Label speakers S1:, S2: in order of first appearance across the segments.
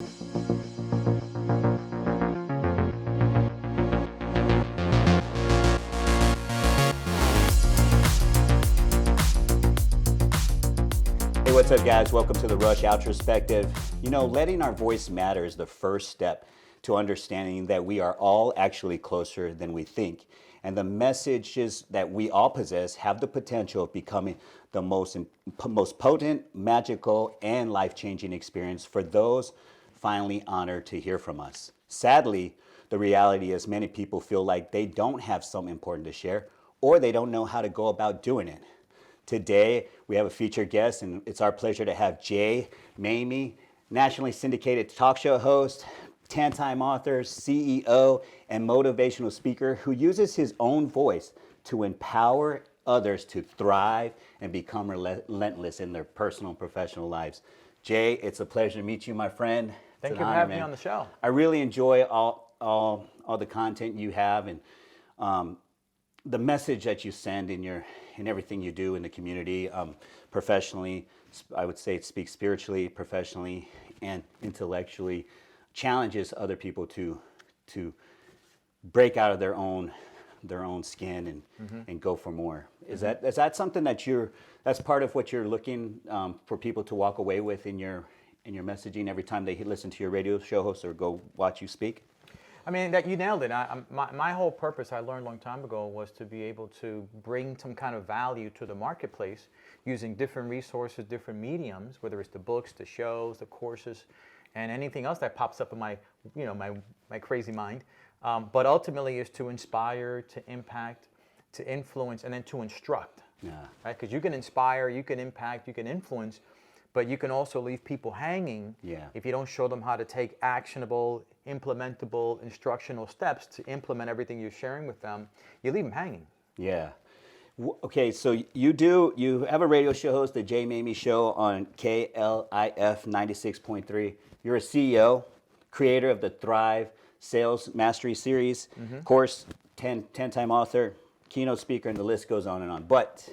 S1: Hey, what's up, guys? Welcome to the Rush Outrospective. You know, letting our voice matter is the first step to understanding that we are all actually closer than we think. And the messages that we all possess have the potential of becoming the most potent, magical, and life-changing experience for those finally honored to hear from us. Sadly, the reality is many people feel like they don't have something important to share, or they don't know how to go about doing it. Today, we have a featured guest, and it's our pleasure to have Jay Maymi, nationally syndicated talk show host, 10-time author, CEO, and motivational speaker who uses his own voice to empower others to thrive and become relentless in their personal and professional lives. Jay, it's a pleasure to meet you, my friend.
S2: Thank you for having me on the show.
S1: I really enjoy all the content you have, and the message that you send in everything you do in the community, professionally. I would say it speaks spiritually, professionally, and intellectually. Challenges other people to break out of their own skin and go for more. Is that something that's part of what you're looking for people to walk away with in your messaging every time they listen to your radio show host or go watch you speak?
S2: I mean, that you nailed it. My whole purpose, I learned a long time ago, was to be able to bring some kind of value to the marketplace using different resources, different mediums, whether it's the books, the shows, the courses, and anything else that pops up in my crazy mind. But ultimately is to inspire, to impact, to influence, and then to instruct.
S1: Yeah.
S2: Right? Because you can inspire, you can impact, you can influence, but you can also leave people hanging if you don't show them how to take actionable, implementable, instructional steps to implement everything you're sharing with them. You leave them hanging.
S1: Yeah. Okay, so you have a radio show host, the Jay Maymi Show on KLIF 96.3. You're a CEO, creator of the Thrive Sales Mastery Series, course, 10-time author, keynote speaker, and the list goes on and on. But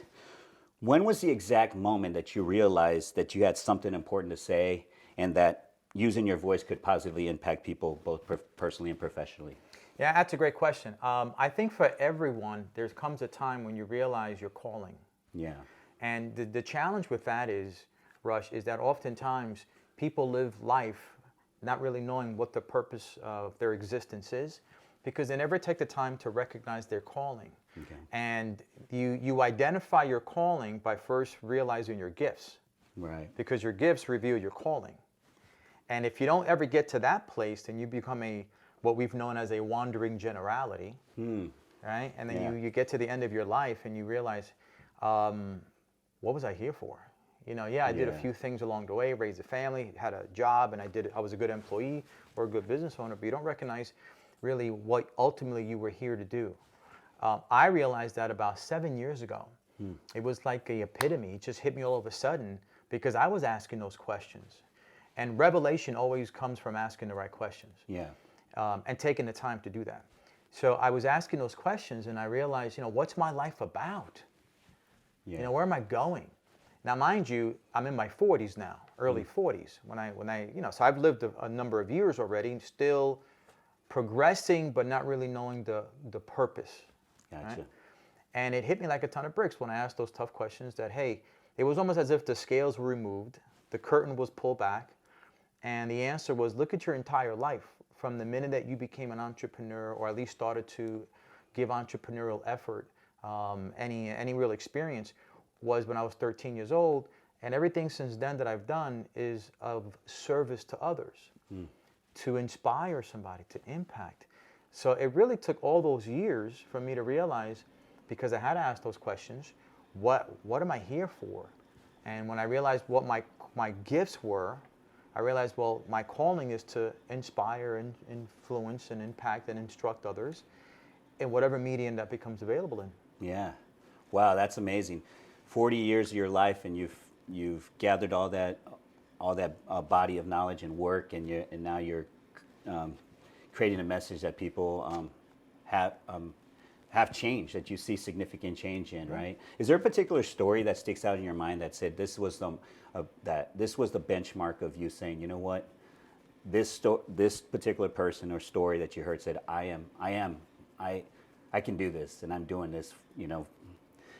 S1: when was the exact moment that you realized that you had something important to say and that using your voice could positively impact people both personally and professionally?
S2: Yeah, that's a great question. I think for everyone, there comes a time when you realize your calling.
S1: Yeah.
S2: And the challenge with that is, Rush, is that oftentimes people live life not really knowing what the purpose of their existence is because they never take the time to recognize their calling. Okay. And you identify your calling by first realizing your gifts.
S1: Right.
S2: Because your gifts reveal your calling. And if you don't ever get to that place, then you become what we've known as a wandering generality, right? And then you get to the end of your life and you realize, what was I here for? I did a few things along the way, raised a family, had a job, and I was a good employee or a good business owner, but you don't recognize really what ultimately you were here to do. I realized that about 7 years ago. It was like an epitome. It just hit me all of a sudden because I was asking those questions. And revelation always comes from asking the right questions.
S1: Yeah.
S2: And taking the time to do that. So I was asking those questions and I realized, what's my life about?
S1: Yeah.
S2: Where am I going? Now, mind you, I'm in my 40s now, early 40s. So I've lived a number of years already, still progressing, but not really knowing the purpose.
S1: Gotcha.
S2: Right? And it hit me like a ton of bricks when I asked those tough questions that, hey, it was almost as if the scales were removed, the curtain was pulled back, and the answer was, look at your entire life from the minute that you became an entrepreneur or at least started to give entrepreneurial effort, any real experience, was when I was 13 years old. And everything since then that I've done is of service to others, to inspire somebody, to impact. So it really took all those years for me to realize, because I had to ask those questions, what am I here for? And when I realized what my gifts were, I realized, well, my calling is to inspire and influence and impact and instruct others in whatever medium that becomes available in.
S1: Yeah. Wow, that's amazing. 40 years of your life, and you've gathered all that body of knowledge and work, and now you're creating a message that people have changed, that you see significant change in, right? Is there a particular story that sticks out in your mind that said this was the benchmark of you saying, you know what, this particular person or story that you heard said, I can do this, and I'm doing this,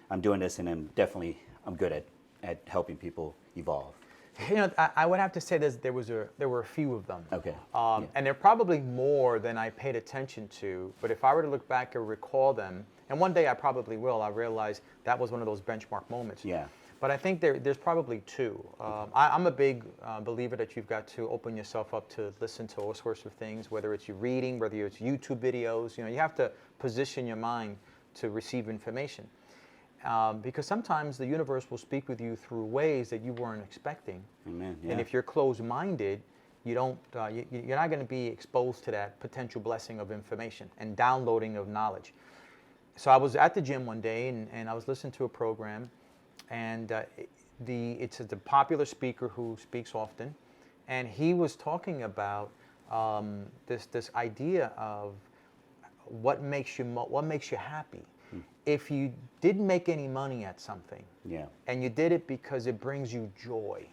S1: I'm doing this, and I'm good at helping people evolve.
S2: I would have to say there were a few of them.
S1: Okay.
S2: And they're probably more than I paid attention to. But if I were to look back and recall them, and one day I probably will, I realize that was one of those benchmark moments.
S1: Yeah.
S2: But I think there's probably two. I'm a big believer that you've got to open yourself up to listen to all sorts of things, whether it's you reading, whether it's YouTube videos. You have to position your mind to receive information. Because sometimes the universe will speak with you through ways that you weren't expecting.
S1: Amen. Yeah.
S2: And if you're closed-minded, you're not going to be exposed to that potential blessing of information and downloading of knowledge. So I was at the gym one day, and I was listening to a program, and it's a popular speaker who speaks often, and he was talking about this idea of what makes you happy. If you didn't make any money at something, and you did it because it brings you joy,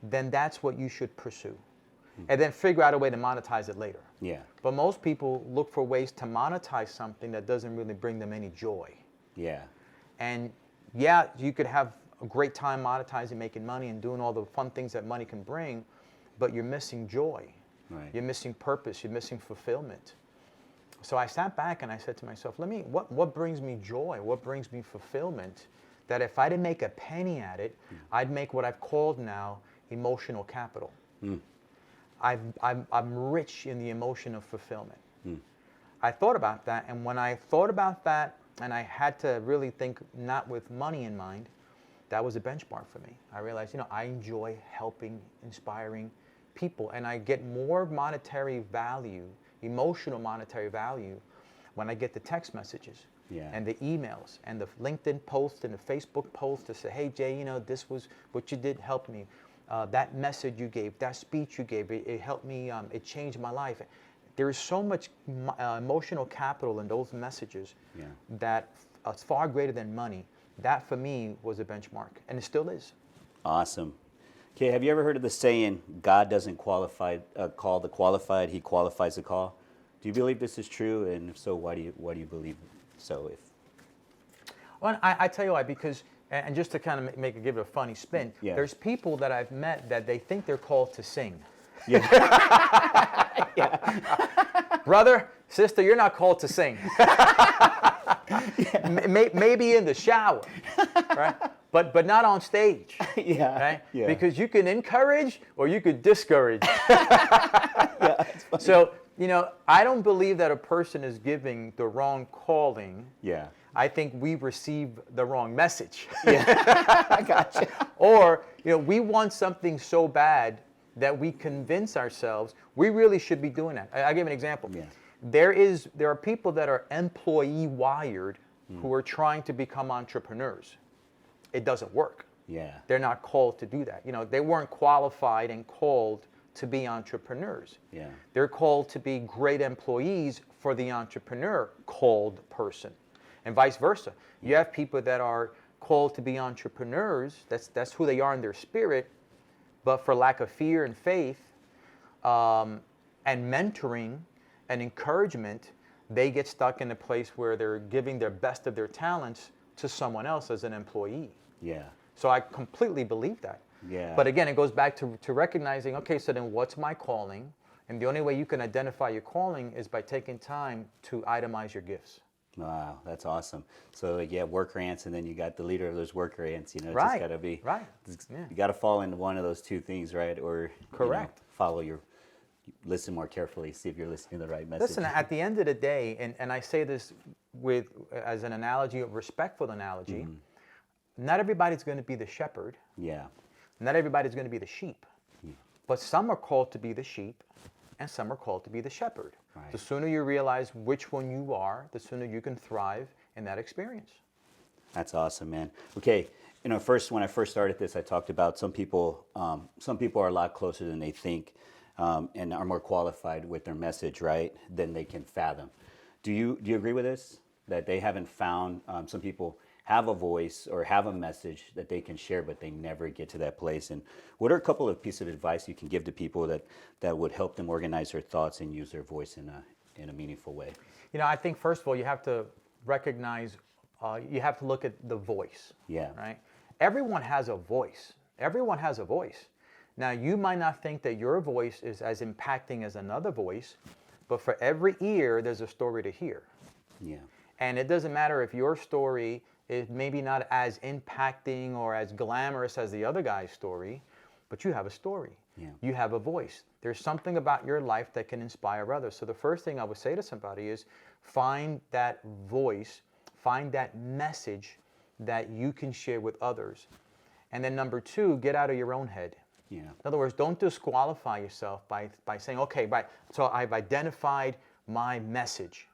S2: then that's what you should pursue. And then figure out a way to monetize it later.
S1: Yeah.
S2: But most people look for ways to monetize something that doesn't really bring them any joy.
S1: Yeah.
S2: And yeah, you could have a great time monetizing, making money, and doing all the fun things that money can bring, but you're missing joy.
S1: Right.
S2: You're missing purpose. You're missing fulfillment. So I sat back and I said to myself, what brings me joy? What brings me fulfillment? That if I didn't make a penny at it, I'd make what I've called now emotional capital. I'm rich in the emotion of fulfillment. I thought about that, and when I thought about that, and I had to really think not with money in mind, that was a benchmark for me. I realized, I enjoy helping, inspiring people, and I get more monetary value, emotional monetary value, when I get the text messages and the emails and the LinkedIn posts and the Facebook posts to say, hey, Jay, this was what you did, helped me. That message you gave, that speech you gave, it helped me, it changed my life. There is so much emotional capital in those messages that it's far greater than money. That, for me, was a benchmark, and it still is.
S1: Awesome. Okay, have you ever heard of the saying, God doesn't call the qualified, he qualifies the call? Do you believe this is true? And if so, why do you believe so?
S2: Well, I tell you why, because, and just to kind of give it a funny spin, there's people that I've met that they think they're called to sing. Brother, sister, you're not called to sing. Maybe in the shower, right? But not on stage. Right? Because you can encourage or you could discourage. So, I don't believe that a person is giving the wrong calling. I think we receive the wrong message.
S1: I gotcha.
S2: Or, we want something so bad that we convince ourselves we really should be doing that. I'll give an example. There are people that are employee wired who are trying to become entrepreneurs. It doesn't work. They're not called to do that. They weren't qualified and called to be entrepreneurs. They're called to be great employees for the entrepreneur called person, and vice versa. You have people that are called to be entrepreneurs. That's who they are in their spirit, but for lack of fear and faith, and mentoring and encouragement, they get stuck in a place where they're giving their best of their talents to someone else as an employee. So I completely believe that. But again, it goes back to recognizing, okay, so then what's my calling? And the only way you can identify your calling is by taking time to itemize your gifts.
S1: Wow, that's awesome. So you have worker ants, and then you got the leader of those worker ants. It's just got to be You got to fall into one of those two things, right? Or listen more carefully, see if you're listening to the right message.
S2: Listen, at the end of the day, and I say this as an analogy, a respectful analogy. Not everybody's going to be the shepherd. Not everybody's going to be the sheep. But some are called to be the sheep, and some are called to be the shepherd. The sooner you realize which one you are, the sooner you can thrive in that experience.
S1: That's awesome, man. Okay, when I first started this, I talked about some people are a lot closer than they think, and are more qualified with their message, right, than they can fathom. Do you agree with this? That they haven't found, some people have a voice or have a message that they can share, but they never get to that place. And what are a couple of pieces of advice you can give to people that would help them organize their thoughts and use their voice in a meaningful way?
S2: I think first of all, you have to recognize, you have to look at the voice.
S1: Yeah.
S2: Right? Everyone has a voice. Everyone has a voice. Now, you might not think that your voice is as impacting as another voice, but for every ear, there's a story to hear.
S1: Yeah.
S2: And it doesn't matter if your story is maybe not as impacting or as glamorous as the other guy's story, but you have a story.
S1: Yeah.
S2: You have a voice. There's something about your life that can inspire others. So the first thing I would say to somebody is find that voice, find that message that you can share with others. And then number two, get out of your own head.
S1: Yeah.
S2: In other words, don't disqualify yourself by saying, okay, right, so I've identified my message.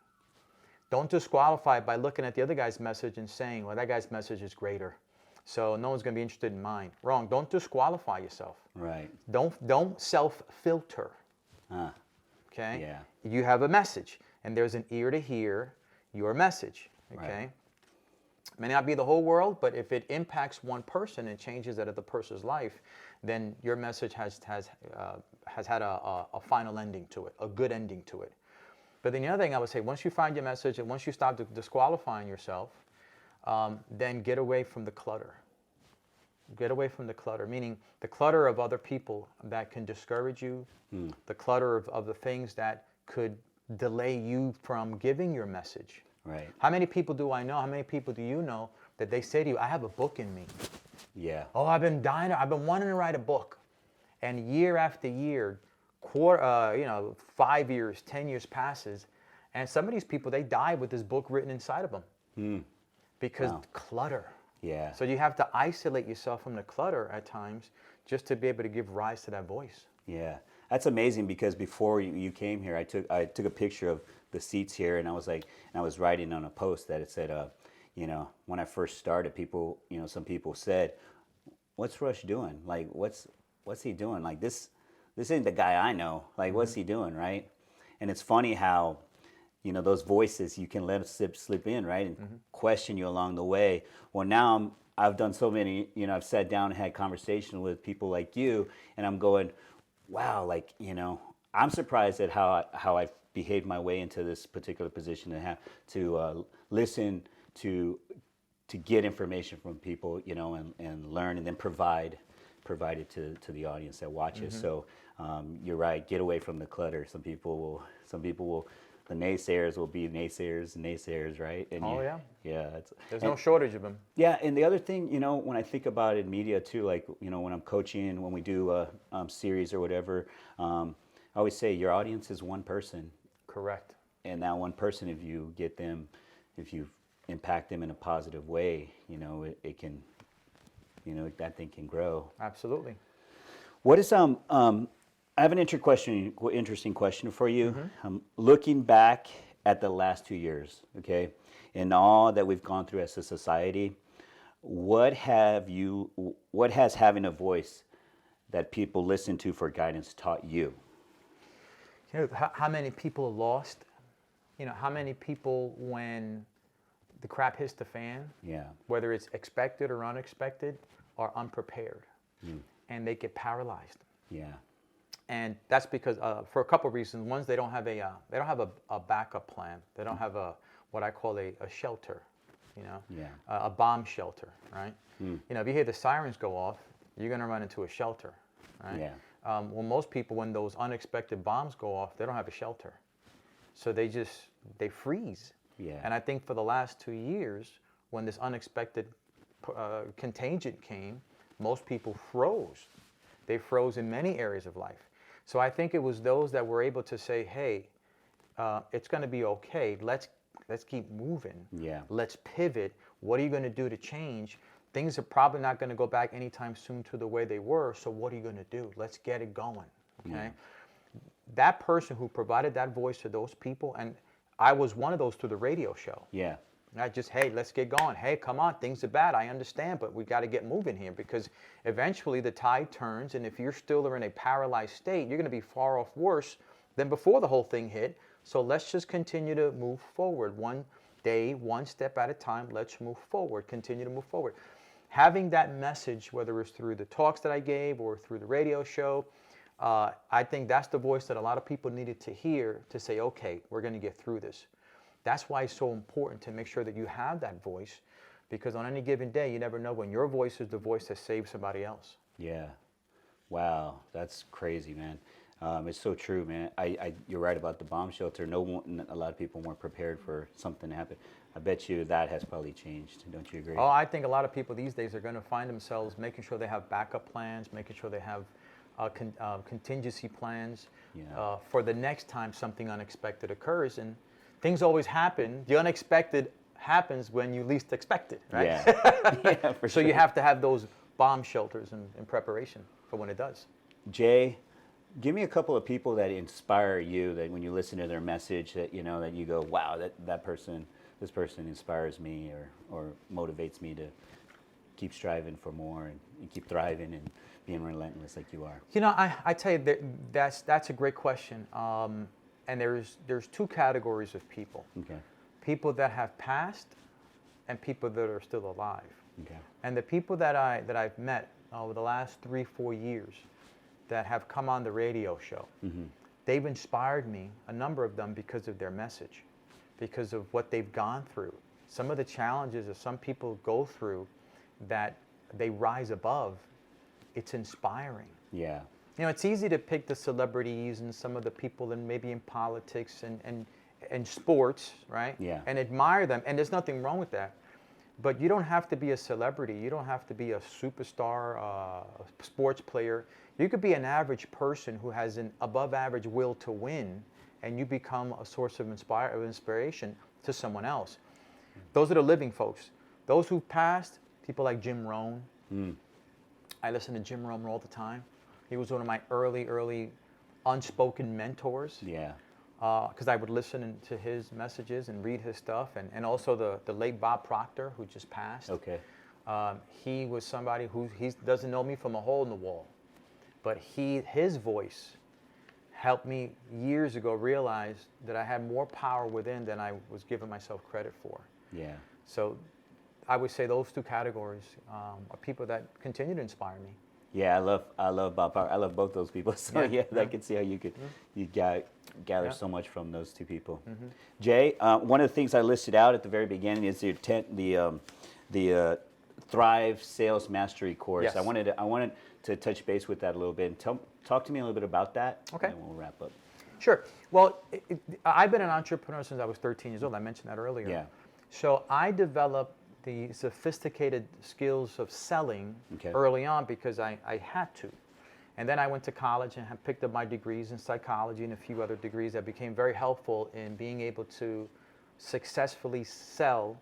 S2: Don't disqualify by looking at the other guy's message and saying, well, that guy's message is greater, so no one's going to be interested in mine. Wrong. Don't disqualify yourself.
S1: Right.
S2: Don't self-filter. Okay?
S1: Yeah.
S2: You have a message, and there's an ear to hear your message. Okay?
S1: Right.
S2: May not be the whole world, but if it impacts one person and changes that other person's life, then your message has had a final ending to it, a good ending to it. But then the other thing I would say, once you find your message and once you stop disqualifying yourself, then get away from the clutter. Get away from the clutter, meaning the clutter of other people that can discourage you, the clutter of the things that could delay you from giving your message.
S1: Right.
S2: How many people do I know? How many people do you know that they say to you, I have a book in me?
S1: Yeah.
S2: Oh, I've been wanting to write a book. And year after year, 5 years, 10 years passes, and some of these people, they die with this book written inside of them because clutter.
S1: Yeah.
S2: So you have to isolate yourself from the clutter at times just to be able to give rise to that voice.
S1: Yeah. That's amazing, because before you came here, I took a picture of the seats here, and I was writing on a post that it said, when I first started, some people said, "What's Rush doing? Like, what's he doing? Like, this isn't the guy I know. Like, what's he doing?" Right? And it's funny how, those voices, you can let them slip in, right, and question you along the way. Well, now I've done so many, I've sat down and had conversations with people like you, and I'm going, wow, like, I'm surprised at how I've behaved my way into this particular position, and have to listen to get information from people, and learn, and then provide it to the audience that watches. So you're right. Get away from the clutter. Some people will. The naysayers will be naysayers, right? And yeah.
S2: There's no shortage of them.
S1: Yeah, and the other thing, when I think about it in media too, like, when I'm coaching, when we do a series or whatever, I always say your audience is one person.
S2: Correct.
S1: And that one person, if you impact them in a positive way, it can, that thing can grow.
S2: Absolutely.
S1: What is I have an interesting question for you. Looking back at the last 2 years, okay, and all that we've gone through as a society, what has having a voice that people listen to for guidance taught you?
S2: How many people lost? How many people, when the crap hits the fan, whether it's expected or unexpected, are unprepared, and they get paralyzed.
S1: Yeah.
S2: And that's because for a couple of reasons. One, they don't have a backup plan. They don't have what I call a shelter, a bomb shelter, right? If you hear the sirens go off, you're going to run into a shelter, right?
S1: Yeah.
S2: Well, most people, when those unexpected bombs go off, they don't have a shelter, so they freeze.
S1: Yeah.
S2: And I think for the last 2 years, when this unexpected contagion came, most people froze. They froze in many areas of life. So I think it was those that were able to say, hey, it's going to be okay. Let's keep moving.
S1: Yeah.
S2: Let's pivot. What are you going to do to change? Things are probably not going to go back anytime soon to the way they were. So what are you going to do? Let's get it going. Okay.
S1: Yeah.
S2: That person who provided that voice to those people, and I was one of those through the radio show.
S1: Yeah.
S2: Hey, let's get going. Hey, come on, things are bad. I understand, but we got to get moving here, because eventually the tide turns, and if you're still in a paralyzed state, you're going to be far off worse than before the whole thing hit. So let's just continue to move forward, one day, one step at a time. Let's move forward, continue to move forward. Having that message, whether it's through the talks that I gave or through the radio show, I think that's the voice that a lot of people needed to hear to say, okay, we're going to get through this. That's why it's so important to make sure that you have that voice, because on any given day, you never know when your voice is the voice that saves somebody else.
S1: Yeah. Wow, that's crazy, man. It's so true, man. You're right about the bomb shelter. A lot of people weren't prepared for something to happen. I bet you that has probably changed. Don't you agree?
S2: Oh, I think a lot of people these days are going to find themselves making sure they have backup plans, making sure they have contingency plans for the next time something unexpected occurs. And things always happen. The unexpected happens when you least expect it, right?
S1: Yeah, yeah, for
S2: So
S1: sure.
S2: you have to have those bomb shelters in preparation for when it does.
S1: Jay, give me a couple of people that inspire you, that when you listen to their message, that that you go, wow, this person inspires me or motivates me to keep striving for more and keep thriving and being relentless like you are.
S2: I tell you that's a great question. And there's two categories of people.
S1: Okay.
S2: People that have passed and people that are still alive.
S1: Okay.
S2: And the people that I've met over the last 3-4 years that have come on the radio show, they've inspired me, a number of them, because of their message, because of what they've gone through. Some of the challenges that some people go through that they rise above, it's inspiring.
S1: Yeah.
S2: It's easy to pick the celebrities and some of the people maybe in politics and sports, right?
S1: Yeah.
S2: And admire them, and there's nothing wrong with that. But you don't have to be a celebrity. You don't have to be a superstar, a sports player. You could be an average person who has an above average will to win, and you become a source of inspiration to someone else. Those are the living folks. Those who've passed, people like Jim Rohn. I listen to Jim Rohn all the time. He was one of my early unspoken mentors.
S1: Yeah.
S2: Because I would listen to his messages and read his stuff, and also the late Bob Proctor, who just passed.
S1: Okay.
S2: He was somebody who he doesn't know me from a hole in the wall, but his voice helped me years ago realize that I had more power within than I was giving myself credit for.
S1: Yeah.
S2: So I would say those two categories are people that continue to inspire me.
S1: Yeah, I love Bob Power. I love both those people. So
S2: Yeah,
S1: I
S2: yeah.
S1: can see how you gather
S2: Yeah.
S1: so much from those two people. Jay, one of the things I listed out at the very beginning is the Thrive Sales Mastery course.
S2: Yes.
S1: I wanted to touch base with that a little bit and talk to me a little bit about that.
S2: Okay.
S1: And then we'll wrap up.
S2: Sure. Well, I've been an entrepreneur since I was 13 years old. I mentioned that earlier.
S1: Yeah.
S2: So I developed the sophisticated skills of selling early on because I had to. And then I went to college and have picked up my degrees in psychology and a few other degrees that became very helpful in being able to successfully sell.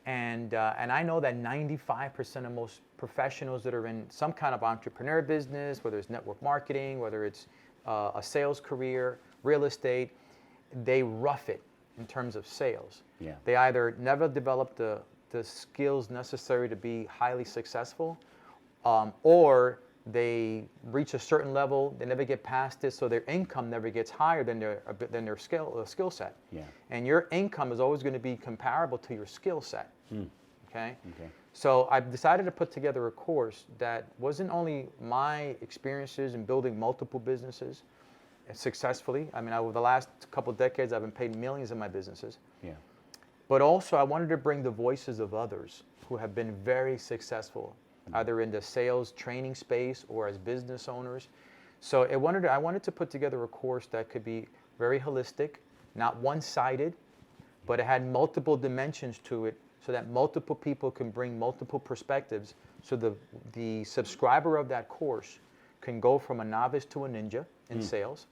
S2: And I know that 95% of most professionals that are in some kind of entrepreneur business, whether it's network marketing, whether it's a sales career, real estate, they rough it in terms of sales.
S1: Yeah.
S2: They either never develop the skills necessary to be highly successful, or they reach a certain level, they never get past it, so their income never gets higher than their skill set.
S1: Yeah.
S2: And your income is always going to be comparable to your skill set. Okay?
S1: Okay.
S2: So I decided to put together a course that wasn't only my experiences in building multiple businesses successfully. I mean, over the last couple of decades, I've been paid millions in my businesses.
S1: Yeah.
S2: But also, I wanted to bring the voices of others who have been very successful, either in the sales training space or as business owners. So I wanted to put together a course that could be very holistic, not one-sided, but it had multiple dimensions to it so that multiple people can bring multiple perspectives. So the subscriber of that course can go from a novice to a ninja in sales,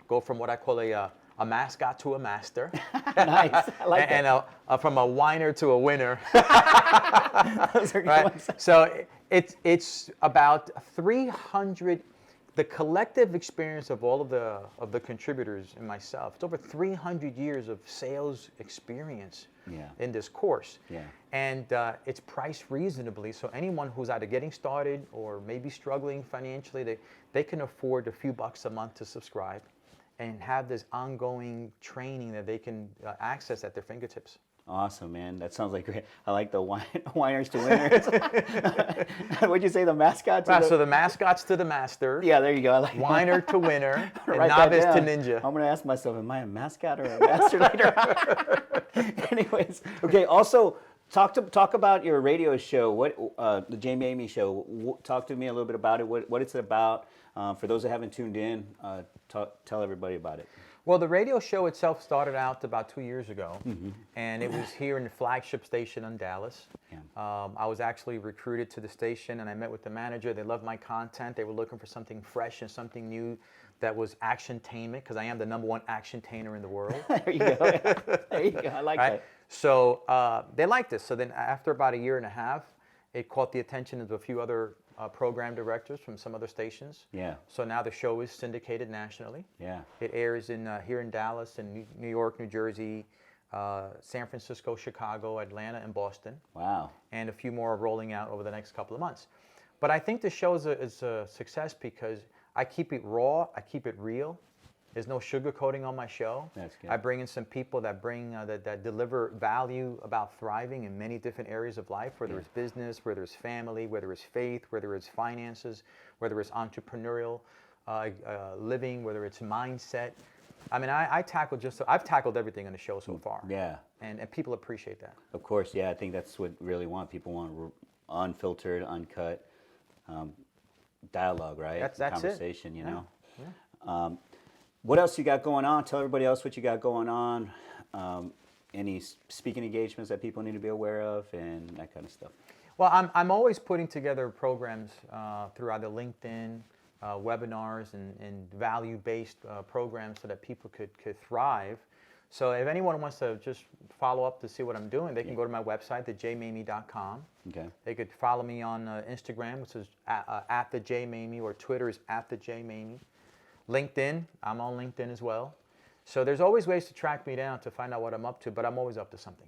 S2: go from what I call a mascot to a master.
S1: Nice. I like that.
S2: And from a whiner to a winner.
S1: Those are good
S2: Right?
S1: ones.
S2: So it's about 300, the collective experience of all of the contributors and myself. It's over 300 years of sales experience in this course.
S1: Yeah.
S2: And it's priced reasonably, so anyone who's either getting started or maybe struggling financially, they can afford a few bucks a month to subscribe. and have this ongoing training that they can access at their fingertips.
S1: Awesome, man. That sounds like great. I like the whiners to winners. What'd you say, the mascots?
S2: So the mascots to the master.
S1: Yeah, there you go. I like
S2: Whiner to winner, and
S1: Write that
S2: novice to
S1: down.
S2: ninja.
S1: I'm going to ask myself, am I a mascot or a master later on? Anyways, okay, also, talk about your radio show, the Jay Maymi show. Talk to me a little bit about it, what it's about. For those that haven't tuned in, tell everybody about it.
S2: Well, the radio show itself started out about 2 years ago, and it was here in the flagship station in Dallas.
S1: Yeah.
S2: I was actually recruited to the station, and I met with the manager. They loved my content. They were looking for something fresh and something new that was action-tainment, because I am the #1 action-tainer in the world.
S1: There you go. There you go. I like that.
S2: So they liked this. So then after about a year and a half, it caught the attention of a few other program directors from some other stations.
S1: Yeah.
S2: So now the show is syndicated nationally.
S1: Yeah.
S2: It airs here in Dallas, in New York, New Jersey, San Francisco, Chicago, Atlanta, and Boston.
S1: Wow.
S2: And a few more rolling out over the next couple of months. But I think the show is a success because I keep it raw, I keep it real. There's no sugarcoating on my show.
S1: That's good.
S2: I bring in some people that that deliver value about thriving in many different areas of life, whether it's business, whether it's family, whether it's faith, whether it's finances, whether it's entrepreneurial living, whether it's mindset. I mean, I've tackled everything on the show so far.
S1: Yeah.
S2: And people appreciate that.
S1: Of course, yeah. I think that's what really want. People want unfiltered, uncut dialogue, right?
S2: That's
S1: conversation,
S2: it.
S1: You know.
S2: Yeah.
S1: What else you got going on? Tell everybody else what you got going on. Any speaking engagements that people need to be aware of, and that kind of stuff.
S2: Well, I'm always putting together programs through either LinkedIn, webinars, and value-based programs so that people could thrive. So if anyone wants to just follow up to see what I'm doing, they can go to my website, thejaymami.com.
S1: Okay.
S2: They could follow me on Instagram, which is at the Jay Maymi, or Twitter is at the Jay Maymi. LinkedIn, I'm on LinkedIn as well. So there's always ways to track me down to find out what I'm up to, but I'm always up to something.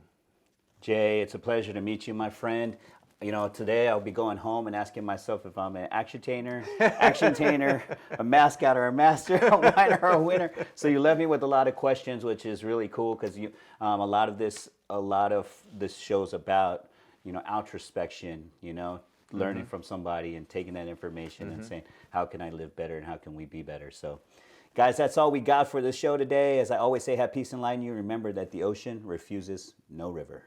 S1: Jay, it's a pleasure to meet you, my friend. You know, today I'll be going home and asking myself if I'm an action-tainer, a mascot or a master, a whiner or a winner. So you left me with a lot of questions, which is really cool because a lot of this show's about, introspection, learning from somebody and taking that information and saying, how can I live better and how can we be better? So, guys, that's all we got for this show today. As I always say, have peace and light in you. Remember that the ocean refuses no river.